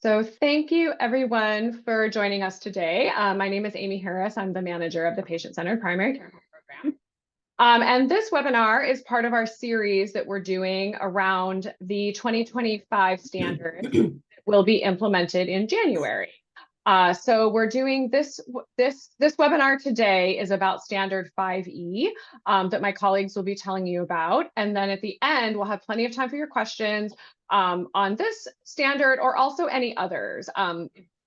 So thank you everyone for joining us today. My name is Amy Harris. I'm the manager of the Patient-Centered Primary Care Home Program. And this webinar is part of our series that we're doing around the 2025 standard that will be implemented in January. So we're doing this webinar today is about Standard 5E that my colleagues will be telling you about. And then at the end, we'll have plenty of time for your questions on this standard or also any others.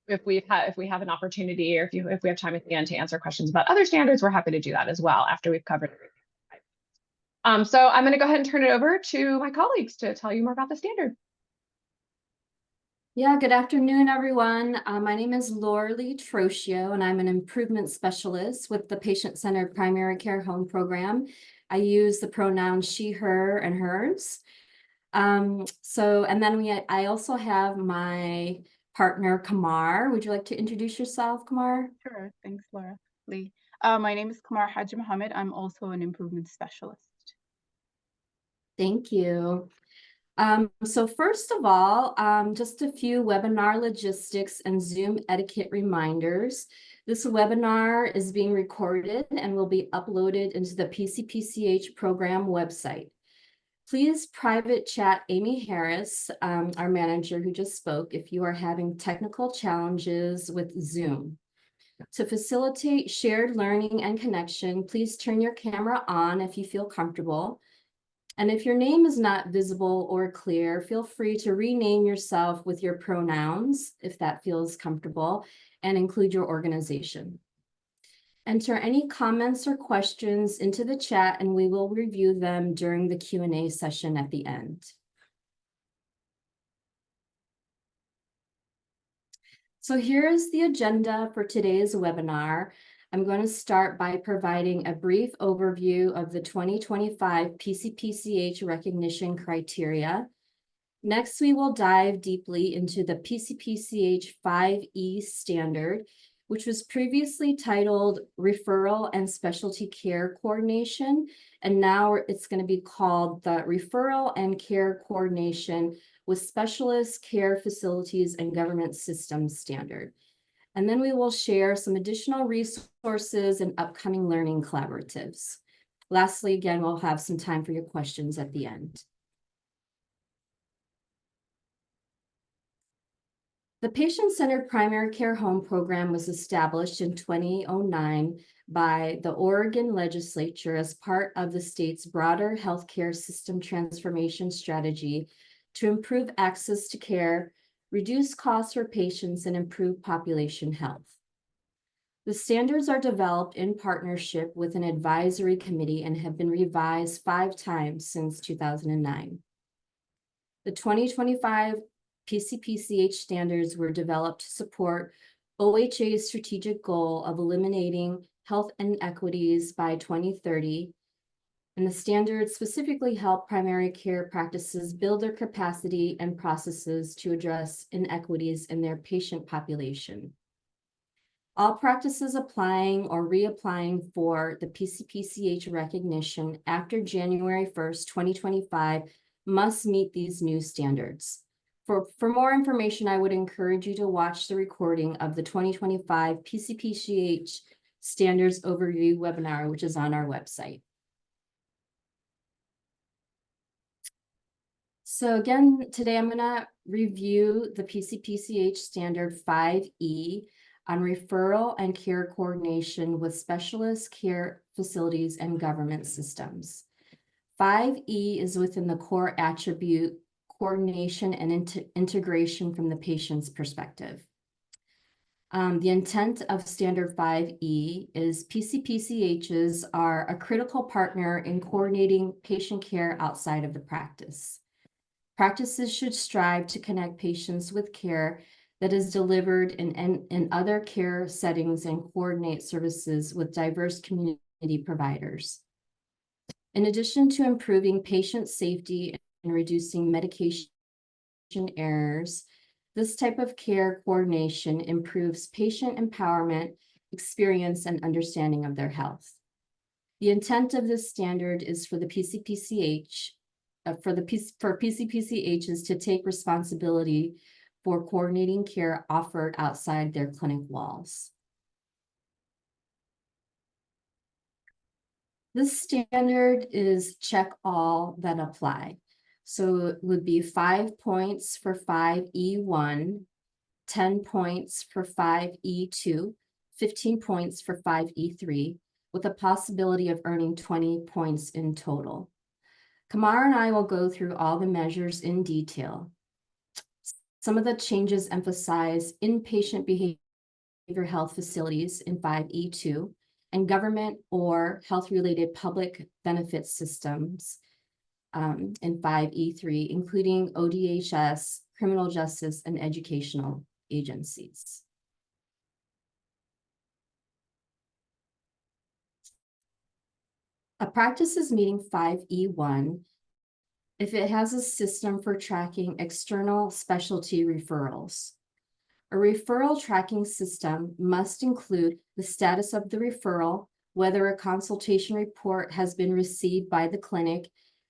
If we have an opportunity or if we have time at the end to answer questions about other standards, we're happy to do that as well after we've covered everything. So I'm going to go ahead and turn it over to my colleagues to tell you more about the standard. Yeah, good afternoon, everyone. My name is Laura Lee Trocio, and I'm an improvement specialist with the Patient-Centered Primary Care Home Program. I use the pronouns she, her, and hers. I also have my partner, Kamar. Would you like to introduce yourself, Kamar? Sure, thanks, Laura Lee. My name is Kamar Haji Mohammed. I'm also an improvement specialist. Thank you. So first of all, just a few webinar logistics and Zoom etiquette reminders. This webinar is being recorded and will be uploaded into the PCPCH program website. Please private chat Amy Harris, our manager who just spoke, if you are having technical challenges with Zoom. To facilitate shared learning and connection, please turn your camera on if you feel comfortable. And if your name is not visible or clear, feel free to rename yourself with your pronouns, if that feels comfortable, and include your organization. Enter any comments or questions into the chat, and we will review them during the Q&A session at the end. So here is the agenda for today's webinar. I'm going to start by providing a brief overview of the 2025 PCPCH recognition criteria. Next, we will dive deeply into the PCPCH 5E standard, which was previously titled Referral and Specialty Care Coordination, and now it's going to be called the Referral and Care Coordination with Specialist Care Facilities and Government Systems Standard. And then we will share some additional resources and upcoming learning collaboratives. Lastly, again, we'll have some time for your questions at the end. The Patient-Centered Primary Care Home Program was established in 2009 by the Oregon Legislature as part of the state's broader healthcare system transformation strategy to improve access to care, reduce costs for patients, and improve population health. The standards are developed in partnership with an advisory committee and have been revised 5 times since 2009. The 2025 PCPCH standards were developed to support OHA's strategic goal of eliminating health inequities by 2030. And the standards specifically help primary care practices build their capacity and processes to address inequities in their patient population. All practices applying or reapplying for the PCPCH recognition after January 1st, 2025 must meet these new standards. For more information, I would encourage you to watch the recording of the 2025 PCPCH Standards Overview webinar, which is on our website. So again, today I'm going to review the PCPCH Standard 5E on referral and care coordination with specialist care facilities and government systems. 5E is within the core attribute coordination and integration from the patient's perspective. The intent of Standard 5E is PCPCHs are a critical partner in coordinating patient care outside of the practice. Practices should strive to connect patients with care that is delivered in other care settings and coordinate services with diverse community providers. In addition to improving patient safety and reducing medication errors, this type of care coordination improves patient empowerment, experience, and understanding of their health. The intent of this standard is for the PCPCH, for PCPCHs to take responsibility for coordinating care offered outside their clinic walls. This standard is check all that apply. So it would be 5 points for 5E1, 10 points for 5E2, 15 points for 5E3, with a possibility of earning 20 points in total. Kamar and I will go through all the measures in detail. Some of the changes emphasize inpatient behavioral health facilities in 5E2 and government or health-related public benefit systems in 5E3, including ODHS, criminal justice, and educational agencies. A practice is meeting 5E1 if it has a system for tracking external specialty referrals. A referral tracking system must include the status of the referral, whether a consultation report has been received by the clinic,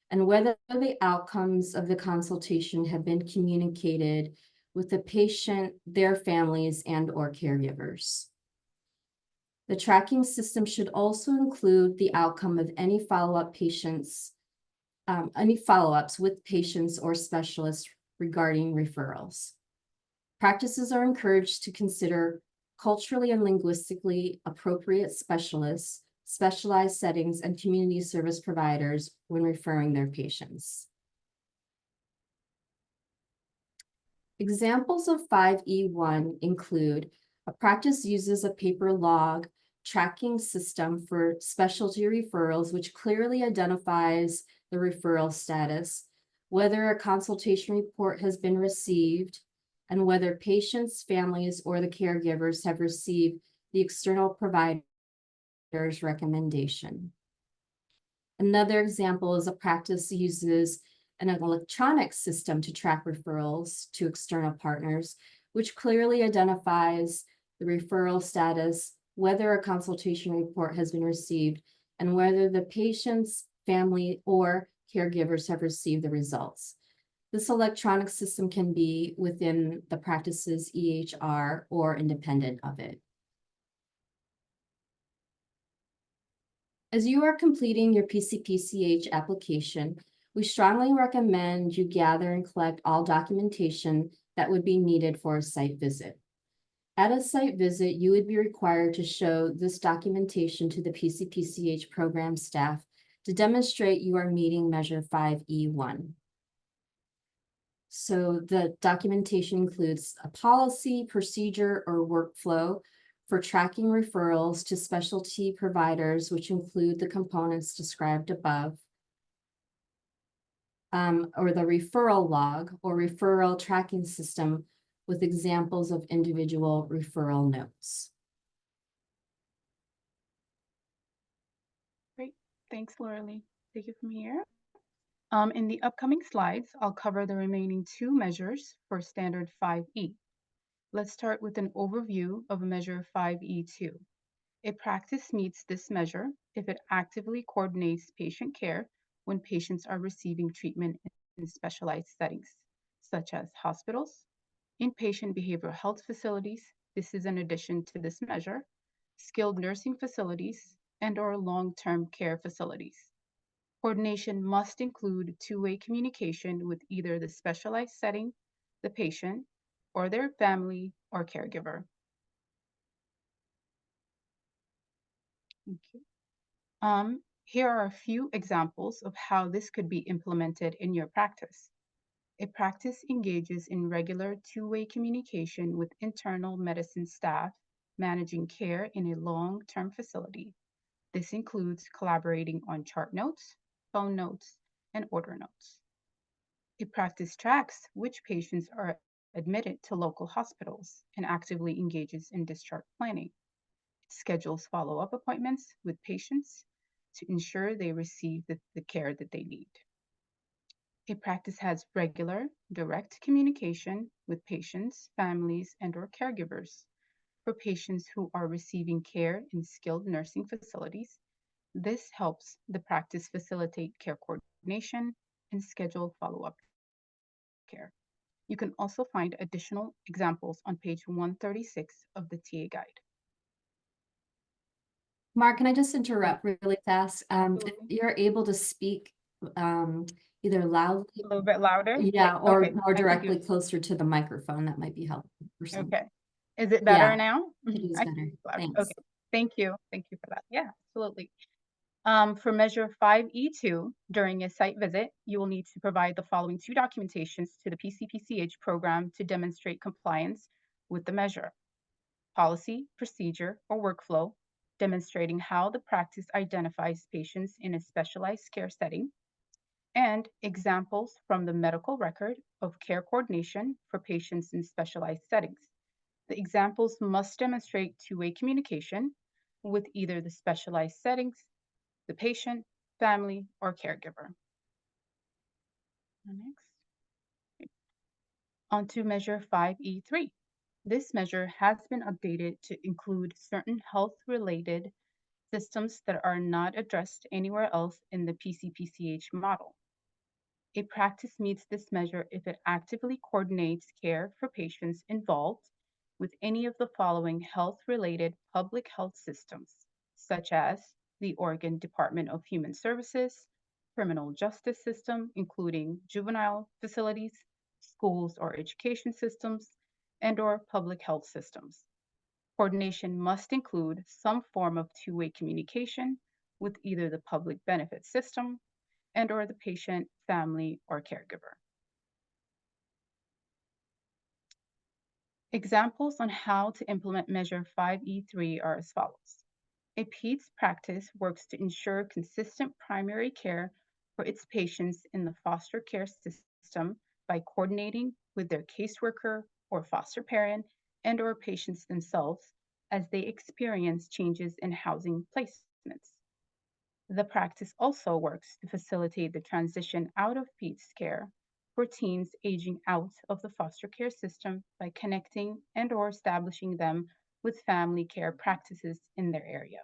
and whether the outcomes of the consultation have been communicated with the patient, their families, and/or caregivers. The tracking system should also include the outcome of any follow-ups with patients or specialists regarding referrals. Practices are encouraged to consider culturally and linguistically appropriate specialists, specialized settings, and community service providers when referring their patients. Examples of 5E1 include a practice uses a paper log tracking system for specialty referrals, which clearly identifies the referral status, whether a consultation report has been received, and whether patients, families, or the caregivers have received the external provider's recommendation. Another example is a practice uses an electronic system to track referrals to external partners, which clearly identifies the referral status, whether a consultation report has been received, and whether the patient's family or caregivers have received the results. This electronic system can be within the practice's EHR or independent of it. As you are completing your PCPCH application, we strongly recommend you gather and collect all documentation that would be needed for a site visit. At a site visit, you would be required to show this documentation to the PCPCH program staff to demonstrate you are meeting measure 5E1. So the documentation includes a policy, procedure, or workflow for tracking referrals to specialty providers, which include the components described above, or the referral log or referral tracking system with examples of individual referral notes. Great, thanks, Lauralee. Take it from here. In the upcoming slides, I'll cover the remaining 2 measures for Standard 5E. Let's start with an overview of measure 5E2. A practice meets this measure if it actively coordinates patient care when patients are receiving treatment in specialized settings, such as hospitals, inpatient behavioral health facilities, this is in addition to this measure, skilled nursing facilities, and/or long-term care facilities. Coordination must include two-way communication with either the specialized setting, the patient, or their family or caregiver. Thank you. Here are a few examples of how this could be implemented in your practice. A practice engages in regular two-way communication with internal medicine staff managing care in a long-term facility. This includes collaborating on chart notes, phone notes, and order notes. A practice tracks which patients are admitted to local hospitals and actively engages in discharge planning. It schedules follow-up appointments with patients to ensure they receive the care that they need. A practice has regular, direct communication with patients, families, and/or caregivers. For patients who are receiving care in skilled nursing facilities, this helps the practice facilitate care coordination and schedule follow-up care. You can also find additional examples on page 136 of the TA guide. Mark, can I just interrupt really fast? If Absolutely. you're able to speak either loudly, A little bit louder? yeah, or Okay, more I can do directly it. closer to the microphone, that might be helpful for some. Okay. Is it better Yeah, now? it is I can better. speak louder. Thanks. Okay. Thank you. Thank you for that. Yeah, absolutely. For measure 5E2, during a site visit, you will need to provide the following two documentations to the PCPCH program to demonstrate compliance with the measure: policy, procedure, or workflow, demonstrating how the practice identifies patients in a specialized care setting, and examples from the medical record of care coordination for patients in specialized settings. The examples must demonstrate two-way communication with either the specialized settings, the patient, family, or caregiver. Next. On to measure 5E3. This measure has been updated to include certain health-related systems that are not addressed anywhere else in the PCPCH model. A practice meets this measure if it actively coordinates care for patients involved with any of the following health-related public health systems, such as the Oregon Department of Human Services, criminal justice system, including juvenile facilities, schools or education systems, and/or public health systems. Coordination must include some form of two-way communication with either the public benefit system and/or the patient, family, or caregiver. Examples on how to implement Measure 5E3 are as follows. A PEDS practice works to ensure consistent primary care for its patients in the foster care system by coordinating with their caseworker or foster parent and/or patients themselves as they experience changes in housing placements. The practice also works to facilitate the transition out of PEDS care for teens aging out of the foster care system by connecting and/or establishing them with family care practices in their area.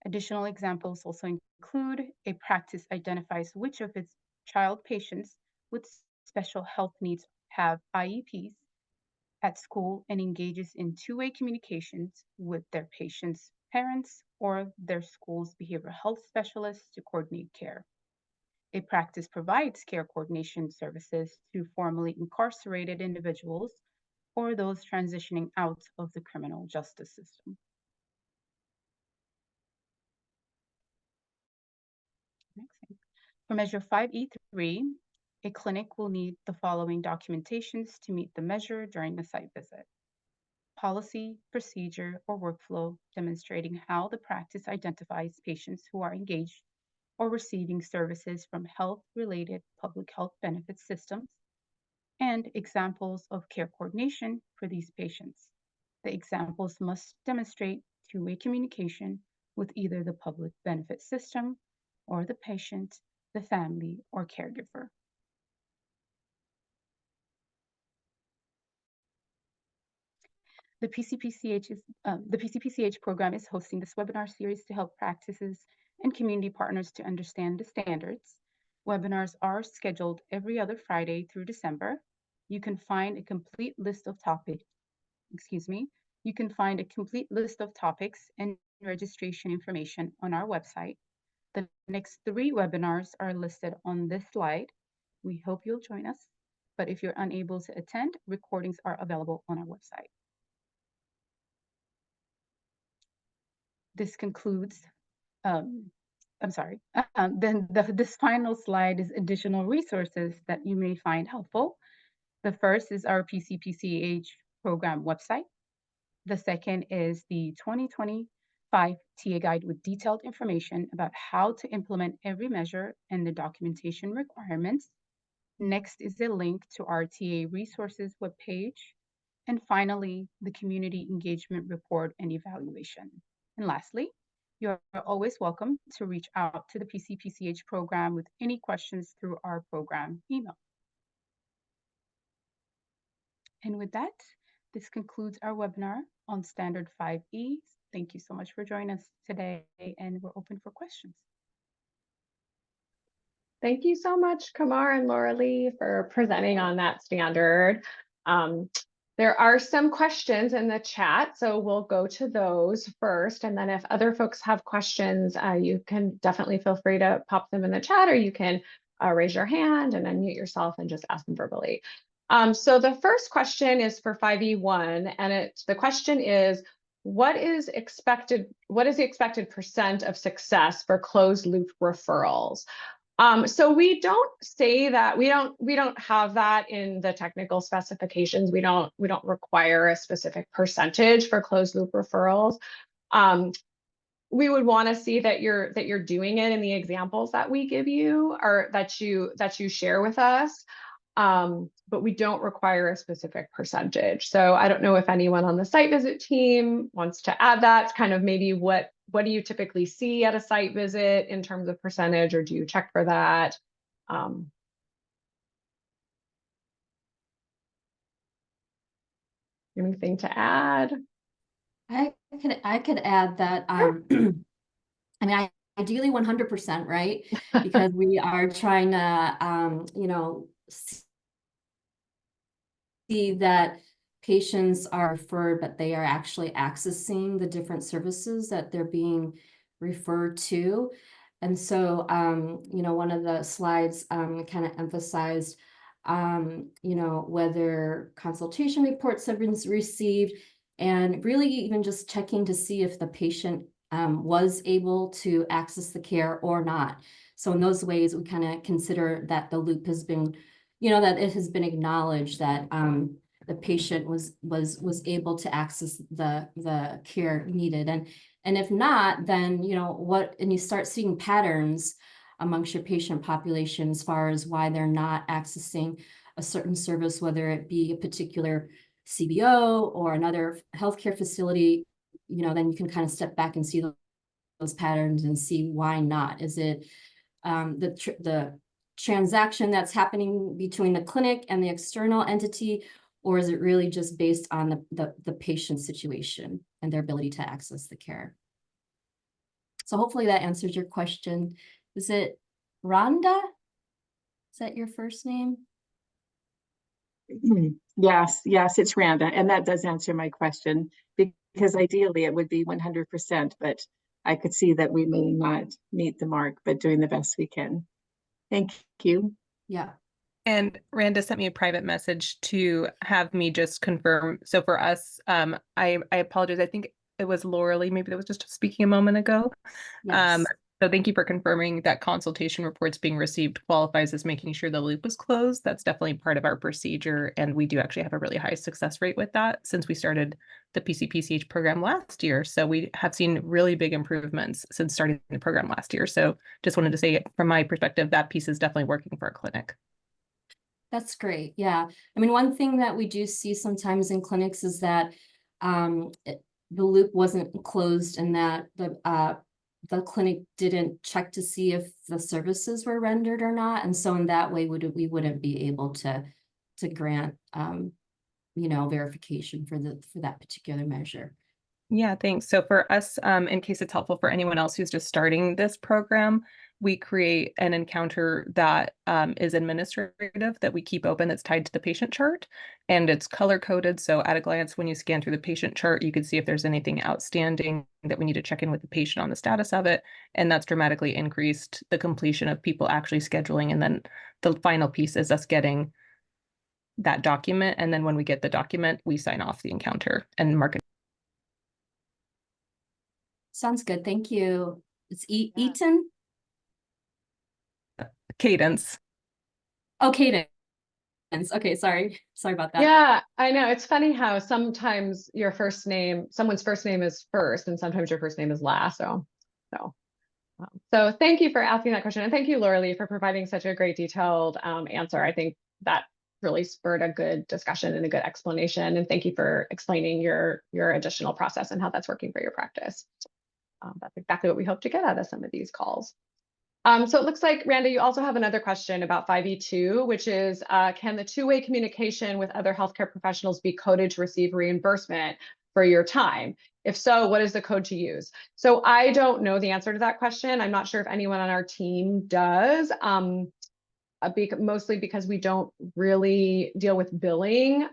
Additional examples also include a practice identifies which of its child patients with special health needs have IEPs at school and engages in two-way communications with their patients' parents or their school's behavioral health specialists to coordinate care. A practice provides care coordination services to formerly incarcerated individuals or those transitioning out of the criminal justice system. Next thing. For measure 5E3, a clinic will need the following documentations to meet the measure during a site visit: policy, procedure, or workflow demonstrating how the practice identifies patients who are engaged or receiving services from health-related public health benefit systems, and examples of care coordination for these patients. The examples must demonstrate two-way communication with either the public benefit system or the patient, the family, or caregiver. The PCPCH program is hosting this webinar series to help practices and community partners to understand the standards. Webinars are scheduled every other Friday through December. You can find a complete list of topics, you can find a complete list of topics and registration information on our website. The next 3 webinars are listed on this slide. We hope you'll join us, but if you're unable to attend, recordings are available on our website. This concludes, this final slide is additional resources that you may find helpful. The first is our PCPCH program website. The second is the 2025 TA guide with detailed information about how to implement every measure and the documentation requirements. Next is a link to our TA resources webpage. And finally, the community engagement report and evaluation. And lastly, you're always welcome to reach out to the PCPCH program with any questions through our program email. And with that, this concludes our webinar on Standard 5E. Thank you so much for joining us today, and we're open for questions. Thank you so much, Kamar and Laura Lee, for presenting on that standard. There are some questions in the chat, so we'll go to those first. And then if other folks have questions, you can definitely feel free to pop them in the chat, or you can raise your hand and unmute yourself and just ask them verbally. So the first question is for 5E1, and the question is, what is the expected percent of success for closed loop referrals? So we don't say that, we don't have that in the technical specifications. We don't require a specific percentage for closed loop referrals. We would want to see that you're doing it in the examples that we give you, or that you share with us. But we don't require a specific percentage. So I don't know if anyone on the site visit team wants to add that, kind of maybe what do you typically see at a site visit in terms of percentage, or do you check for that? Anything to add? I could add that, I mean, ideally 100%, right? Because we are trying to, you know, see that patients are referred, but they are actually accessing the different services that they're being referred to. And so, you know, one of the slides kind of emphasized, you know, whether consultation reports have been received, and really even just checking to see if the patient was able to access the care or not. So in those ways, we kind of consider that the loop has been, you know, that it has been acknowledged that the patient was able to access the care needed. And if not, then, you know, and you start seeing patterns amongst your patient population as far as why they're not accessing a certain service, whether it be a particular CBO or another healthcare facility, you know, then you can kind of step back and see those patterns and see why not. Is it the transaction that's happening between the clinic and the external entity, or is it really just based on the patient situation and their ability to access the care? So hopefully that answers your question. Is it Rhonda? Is that your first name? Yes, it's Randa, and that does answer my question, because ideally it would be 100%, but I could see that we may not meet the mark, but doing the best we can. Thank you. Yeah. And Randa sent me a private message to have me just confirm. So for us, I apologize. I think it was Laura Lee, maybe that was just speaking a moment ago. Yes. So thank you for confirming that consultation reports being received qualifies as making sure the loop was closed. That's definitely part of our procedure. And we do actually have a really high success rate with that since we started the PCPCH program last year. So we have seen really big improvements since starting the program last year. So just wanted to say, from my perspective, that piece is definitely working for our clinic. That's great. Yeah. I mean, one thing that we do see sometimes in clinics is that the loop wasn't closed, and that the clinic didn't check to see if the services were rendered or not. And so in that way, we wouldn't be able to grant, you know, verification for that particular measure. Yeah, thanks. So for us, in case it's helpful for anyone else who's just starting this program, we create an encounter that is administrative, that we keep open, that's tied to the patient chart, and it's color coded. So at a glance, when you scan through the patient chart, you can see if there's anything outstanding that we need to check in with the patient on the status of it. And that's dramatically increased the completion of people actually scheduling. And then the final piece is us getting that document. And then when we get the document, we sign off the encounter and mark it. Sounds good. Thank you. It's Eaton? Cadence. Oh, Cadence. Okay, sorry about that. Yeah, I know. It's funny how sometimes someone's first name is first, and sometimes your first name is last. So thank you for asking that question. And thank you, Laura Lee, for providing such a great detailed answer. I think that really spurred a good discussion and a good explanation. And thank you for explaining your additional process and how that's working for your practice. That's exactly what we hope to get out of some of these calls. So it looks like, Randa, you also have another question about 5E2, which is, can the two-way communication with other healthcare professionals be coded to receive reimbursement for your time? If so, what is the code to use? So I don't know the answer to that question. I'm not sure if anyone on our team does. Mostly because we don't really deal with billing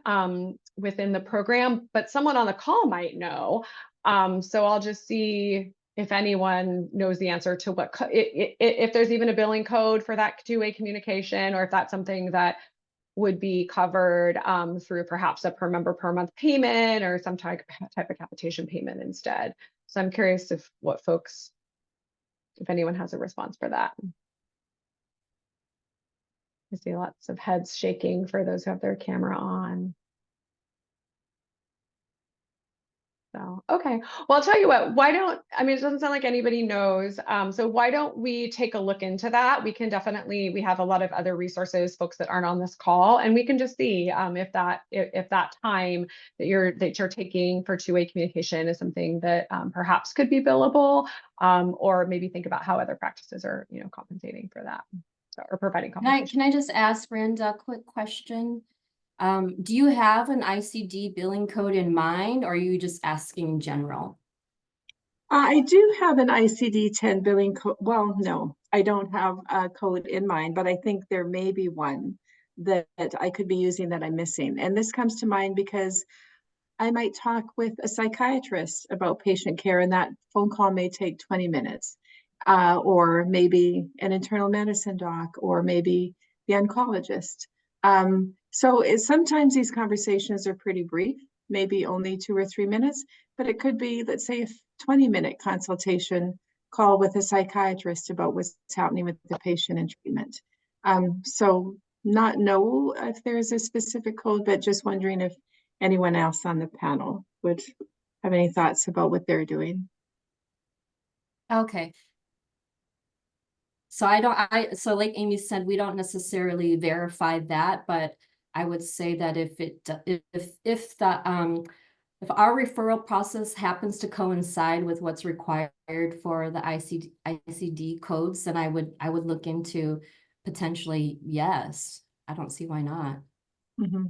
within the program, but someone on the call might know. So I'll just see if anyone knows the answer to what, if there's even a billing code for that two-way communication, or if that's something that would be covered through perhaps a per member per month payment or some type of capitation payment instead. So I'm curious if anyone has a response for that. I see lots of heads shaking for those who have their camera on. So, okay. Well, I'll tell you what, I mean, it doesn't sound like anybody knows. So why don't we take a look into that? We have a lot of other resources, folks that aren't on this call, and we can just see if that time that you're taking for two-way communication is something that perhaps could be billable, or maybe think about how other practices are, compensating for that, or providing compensation. Can I just ask Brenda a quick question? Do you have an ICD billing code in mind, or are you just asking in general? I do have an ICD-10 billing code. Well, no, I don't have a code in mind, but I think there may be one that I could be using that I'm missing. And this comes to mind because I might talk with a psychiatrist about patient care, and that phone call may take 20 minutes, or maybe an internal medicine doc, or maybe the oncologist. So sometimes these conversations are pretty brief, maybe only 2 or 3 minutes, but it could be, let's say, a 20-minute consultation call with a psychiatrist about what's happening with the patient and treatment. So not know if there's a specific code, but just wondering if anyone else on the panel would have any thoughts about what they're doing. Okay. So so like Amy said, we don't necessarily verify that, but I would say that if our referral process happens to coincide with what's required for the ICD codes, then I would look into potentially, yes. I don't see why not. Mm-hmm.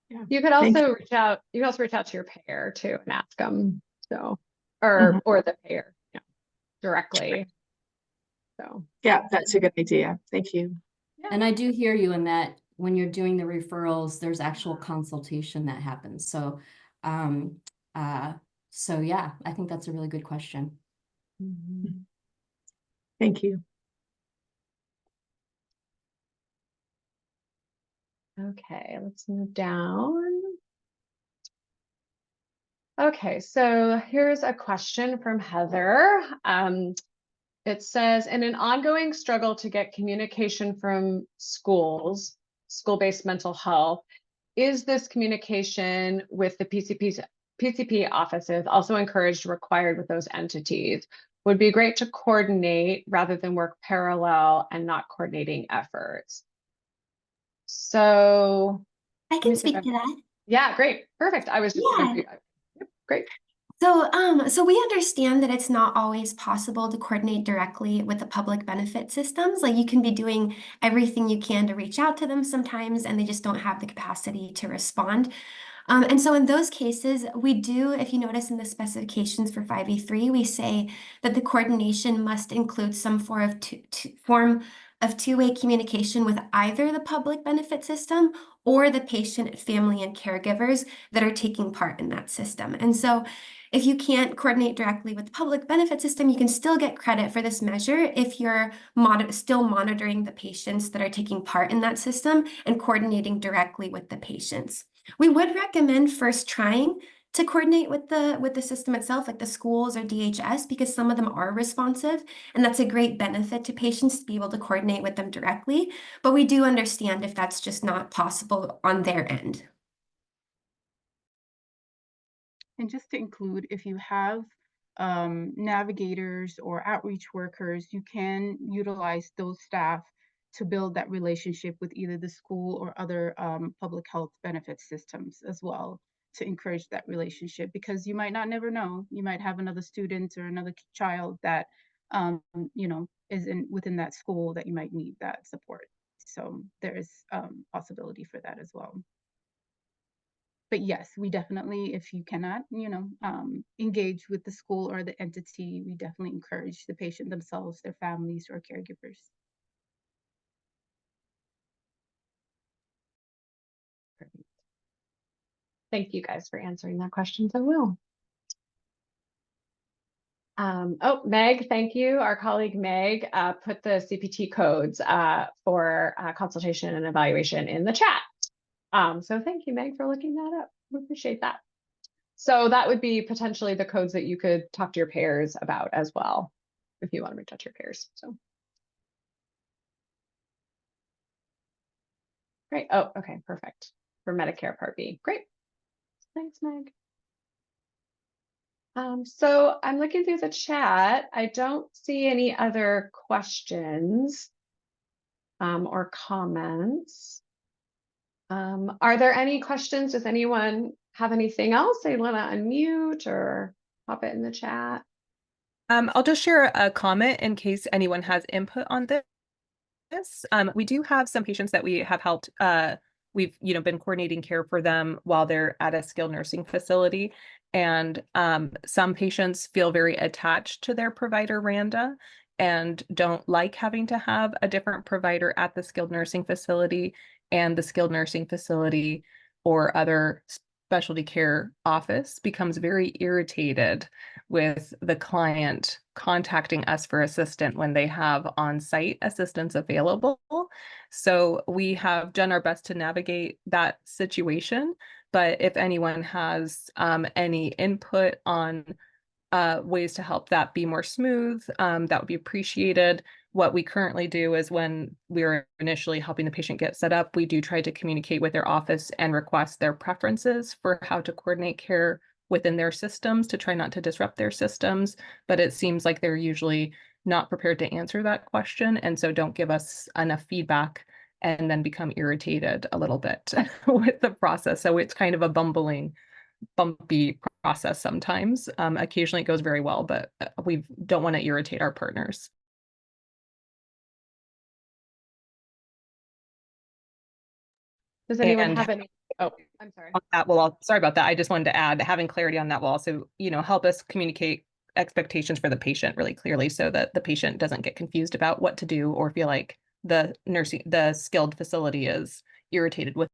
Yeah. You could also reach out. You can also reach out to your payer too and ask them. So, or the payer, directly. So yeah, that's a good idea. Thank you. Yeah. And I do hear you in that when you're doing the referrals, there's actual consultation that happens. So, so yeah, I think that's a really good question. Thank you. Okay, let's move down. Okay, so here's a question from Heather. It says, in an ongoing struggle to get communication from schools, school-based mental health, is this communication with the PCP offices also encouraged or required with those entities? Would be great to coordinate rather than work parallel and not coordinating efforts. So I can speak to that. Yeah, great. Perfect. I was just Yeah. Great. So we understand that it's not always possible to coordinate directly with the public benefit systems. Like you can be doing everything you can to reach out to them sometimes, and they just don't have the capacity to respond. And so in those cases, we do, if you notice in the specifications for 5E3, we say that the coordination must include some form of two-way communication with either the public benefit system or the patient, family, and caregivers that are taking part in that system. And so if you can't coordinate directly with the public benefit system, you can still get credit for this measure if you're still monitoring the patients that are taking part in that system and coordinating directly with the patients. We would recommend first trying to coordinate with the system itself, like the schools or DHS, because some of them are responsive, and that's a great benefit to patients to be able to coordinate with them directly. But we do understand if that's just not possible on their end. And just to include, if you have navigators or outreach workers, you can utilize those staff to build that relationship with either the school or other public health benefit systems as well, to encourage that relationship, because you might not never know. You might have another student or another child that is within that school that you might need that support. So there is possibility for that as well. but yes, we definitely, if you cannot, engage with the school or the entity, we definitely encourage the patient themselves, their families, or caregivers. Thank you guys for answering that question so well. Oh, Meg, thank you. Our colleague Meg put the CPT codes for consultation and evaluation in the chat. So thank you, Meg, for looking that up. We appreciate that. So that would be potentially the codes that you could talk to your payers about as well, if you want to reach out to your payers. So great. Oh, okay, perfect. For Medicare Part B. Great. Thanks, Meg. So I'm looking through the chat. I don't see any other questions or comments. Are there any questions? Does anyone have anything else they want to unmute or pop it in the chat? I'll just share a comment in case anyone has input on this. We do have some patients that we have helped. We've been coordinating care for them while they're at a skilled nursing facility, and some patients feel very attached to their provider, Randa, and don't like having to have a different provider at the skilled nursing facility, and the skilled nursing facility or other specialty care office becomes very irritated with the client contacting us for assistance when they have on-site assistance available. So we have done our best to navigate that situation. But if anyone has any input on ways to help that be more smooth, that would be appreciated. What we currently do is when we're initially helping the patient get set up, we do try to communicate with their office and request their preferences for how to coordinate care within their systems to try not to disrupt their systems. But it seems like they're usually not prepared to answer that question, and so don't give us enough feedback and then become irritated a little bit with the process. So it's kind of a bumpy process sometimes. Occasionally it goes very well, but we don't want to irritate our partners. Does anyone have any? Oh, I'm sorry. Sorry about that. I just wanted to add, having clarity on that will also, help us communicate expectations for the patient really clearly so that the patient doesn't get confused about what to do or feel like the skilled facility is irritated with.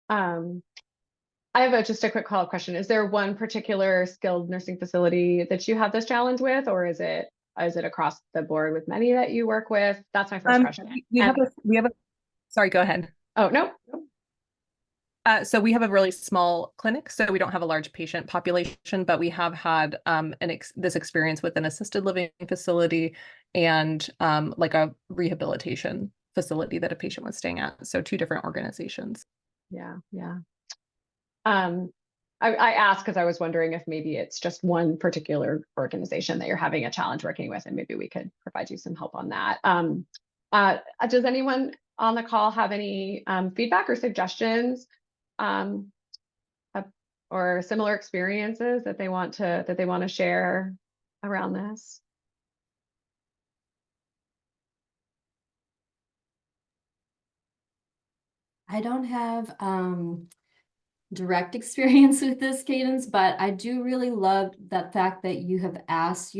I have just a quick follow-up question. Is there one particular skilled nursing facility that you have this challenge with, or is it across the board with many that you work with? That's my first question. Sorry, go ahead. Oh, no. So we have a really small clinic, so we don't have a large patient population, but we have had this experience with an assisted living facility and like a rehabilitation facility that a patient was staying at. So 2 different organizations. Yeah. I asked because I was wondering if maybe it's just one particular organization that you're having a challenge working with, and maybe we could provide you some help on that. Does anyone on the call have any feedback or suggestions or similar experiences that they want to share around this? I don't have direct experience with this, Cadence, but I do really love that fact that you have asked,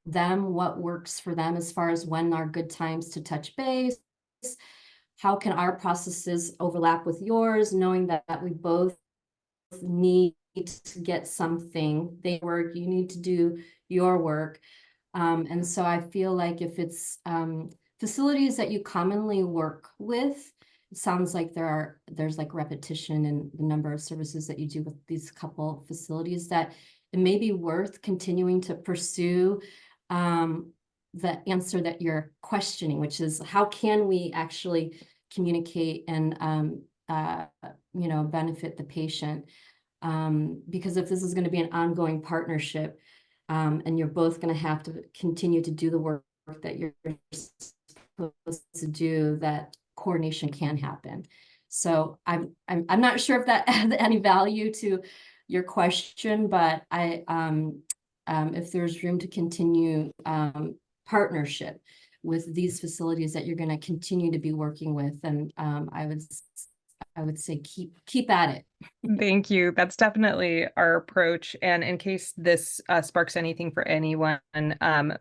them what works for them as far as when are good times to touch base. How can our processes overlap with yours, knowing that we both need to get something, they work, you need to do your work. And so I feel like if it's facilities that you commonly work with, it sounds like there's like repetition in the number of services that you do with these couple facilities, that it may be worth continuing to pursue the answer that you're questioning, which is how can we actually communicate and benefit the patient? Because if this is going to be an ongoing partnership, and you're both going to have to continue to do the work that you're supposed to do, that coordination can happen. So I'm not sure if that adds any value to your question, but if there's room to continue partnership with these facilities that you're going to continue to be working with. And I would say keep at it. Thank you. That's definitely our approach. And in case this sparks anything for anyone,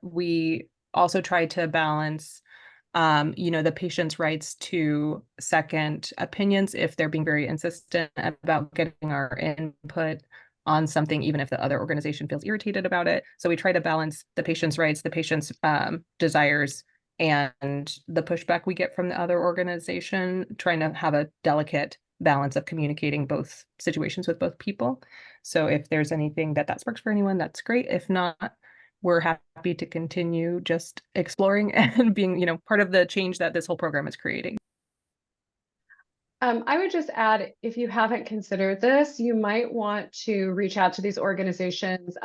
we also try to balance the patient's rights to second opinions if they're being very insistent about getting our input on something, even if the other organization feels irritated about it. So we try to balance the patient's rights, the patient's desires, and the pushback we get from the other organization, trying to have a delicate balance of communicating both situations with both people. So if there's anything that sparks for anyone, that's great. If not, we're happy to continue just exploring and being, part of the change that this whole program is creating. I would just add, if you haven't considered this, you might want to reach out to these organizations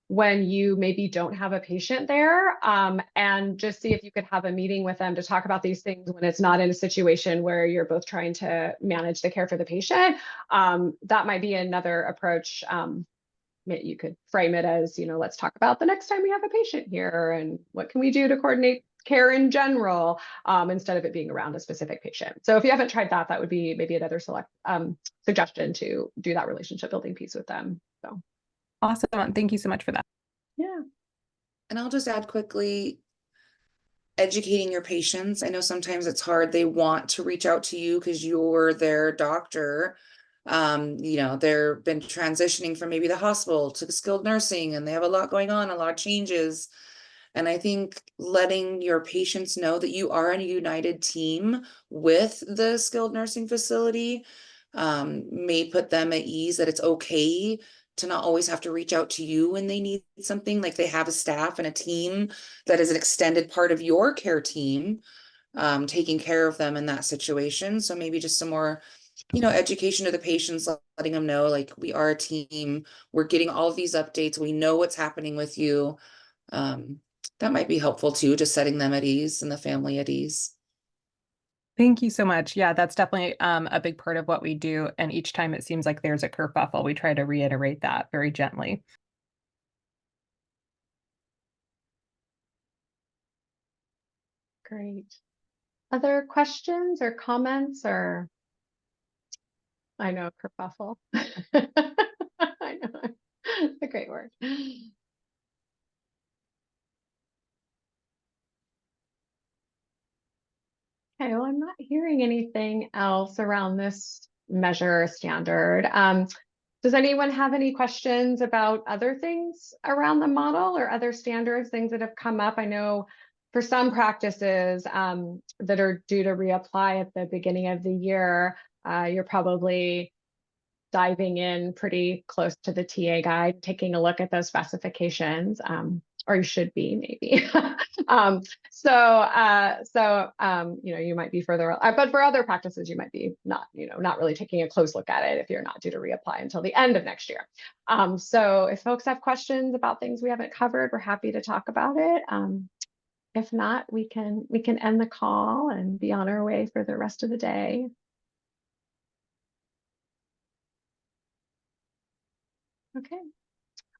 when you maybe don't have a patient there, and just see if you could have a meeting with them to talk about these things when it's not in a situation where you're both trying to manage the care for the patient. That might be another approach. You could frame it as, let's talk about the next time we have a patient here and what can we do to coordinate care in general, instead of it being around a specific patient. So if you haven't tried that, that would be maybe another suggestion to do that relationship building piece with them. So awesome. Thank you so much for that. Yeah. And I'll just add quickly, educating your patients. I know sometimes it's hard. They want to reach out to you because you're their doctor. They've been transitioning from maybe the hospital to the skilled nursing, and they have a lot going on, a lot of changes. And I think letting your patients know that you are a united team with the skilled nursing facility may put them at ease, that it's okay to not always have to reach out to you when they need something. Like, they have a staff and a team that is an extended part of your care team, taking care of them in that situation. So maybe just some more education to the patients, letting them know, like, we are a team, we're getting all of these updates, we know what's happening with you. That might be helpful too, just setting them at ease and the family at ease. Thank you so much. Yeah, that's definitely a big part of what we do. And each time it seems like there's a kerfuffle, we try to reiterate that very gently. Great. Other questions or comments? Or I know, kerfuffle. I know, it's a great word. Okay, well, I'm not hearing anything else around this measure standard. Does anyone have any questions about other things around the model or other standards, things that have come up? I know for some practices that are due to reapply at the beginning of the year, you're probably diving in pretty close to the TA guide, taking a look at those specifications, or you should be maybe. You might be further, but for other practices, you might be not really taking a close look at it if you're not due to reapply until the end of next year. So if folks have questions about things we haven't covered, we're happy to talk about it. If not, we can end the call and be on our way for the rest of the day. Okay.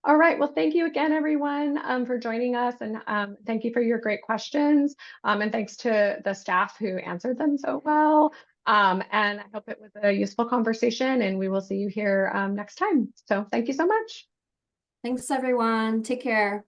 All right. Well, thank you again, everyone, for joining us. And thank you for your great questions. And thanks to the staff who answered them so well. And I hope it was a useful conversation, and we will see you here next time. So thank you so much. Thanks, everyone. Take care.